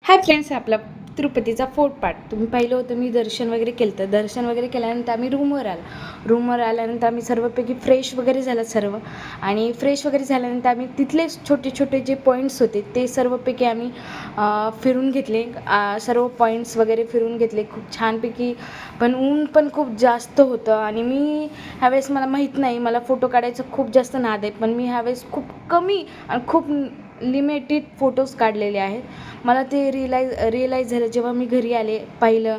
Hi friends, आपला तिरुपतीचा fort part तुम्ही पाहिलं होतं. मी दर्शन वगैरे केलं तर दर्शन वगैरे केल्यानंतर आम्ही रूमवर आल्यानंतर आम्ही सर्वपैकी फ्रेश वगैरे झालं सर्व. आणि फ्रेश वगैरे झाल्यानंतर आम्ही तिथले छोटे छोटे जे पॉईंट्स होते ते सर्वपैकी आम्ही फिरून घेतले. सर्व पॉईंट्स वगैरे फिरून घेतले खूप छानपैकी. पण ऊन पण खूप जास्त होतं आणि मी ह्यावेळेस, मला माहीत नाही, मला फोटो काढायचा खूप जास्त नाद आहे, पण मी ह्यावेळेस खूप कमी आणि खूप लिमिटेड फोटोज काढलेले आहेत. मला ते रिअलाईज झालं जेव्हा मी घरी आले, पाहिलं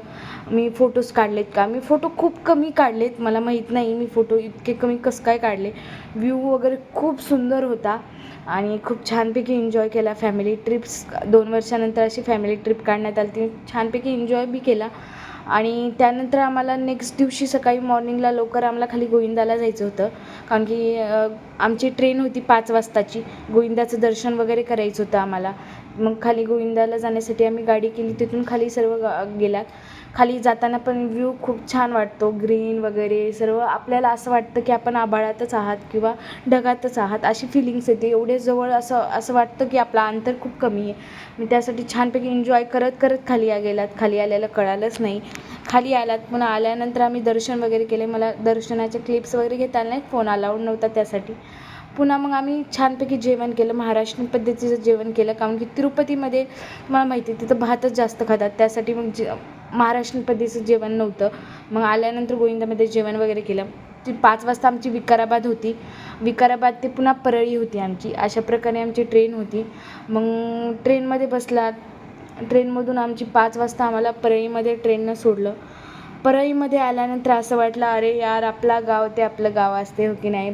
मी फोटोज काढलेत का. मी फोटो खूप कमी काढलेत, मला माहीत नाही मी फोटो इतके कमी कसं काय काढले. व्ह्यू वगैरे खूप सुंदर होता आणि खूप छानपैकी एन्जॉय केला. फॅमिली ट्रिप्स 2 वर्षानंतर अशी फॅमिली ट्रिप काढण्यात आली, ती छानपैकी एन्जॉय बी केला. आणि त्यानंतर आम्हाला नेक्स्ट दिवशी सकाळी मॉर्निंगला लवकर आम्हाला खाली गोविंदाला जायचं होतं, कारण की आमची ट्रेन होती 5 वाजताची. गोविंदाचं दर्शन वगैरे करायचं होतं आम्हाला. मग खाली गोविंदाला जाण्यासाठी आम्ही गाडी केली, तिथून खाली सर्व गेलात. खाली जाताना पण व्ह्यू खूप छान वाटतो, ग्रीन वगैरे सर्व. आपल्याला असं वाटतं की आपण आभाळातच आहात किंवा ढगातच आहात, अशी फिलिंग्स येते. एवढे जवळ असं असं वाटतं की आपलं अंतर खूप कमी आहे. मी त्यासाठी छानपैकी एन्जॉय करत करत खाली गेलात. खाली आल्याला कळालंच नाही. खाली आलात, पुन्हा आल्यानंतर आम्ही दर्शन वगैरे केले. मला दर्शनाचे क्लिप्स वगैरे घेता आले नाहीत, फोन अलाउड नव्हता त्यासाठी. पुन्हा मग आम्ही छानपैकी जेवण केलं, महाराष्ट्रीयन पद्धतीचं जेवण केलं, कारण की तिरुपतीमध्ये तुम्हाला माहिती आहे तिथं भातच जास्त खातात, त्यासाठी मग महाराष्ट्रीयन पद्धतीचं जेवण नव्हतं. मग आल्यानंतर गोविंदामध्ये जेवण वगैरे केलं. ती 5 वाजता आमची विकाराबाद होती. विकाराबाद ते पुन्हा परळी होती आमची. अशा प्रकारे आमची ट्रेन होती. मग ट्रेनमध्ये बसलात. ट्रेनमधून आमची 5 वाजता आम्हाला परळीमध्ये ट्रेननं सोडलं. परळीमध्ये आल्यानंतर असं वाटलं, अरे यार, आपला गाव ते आपलं गाव असते, हो की नाही.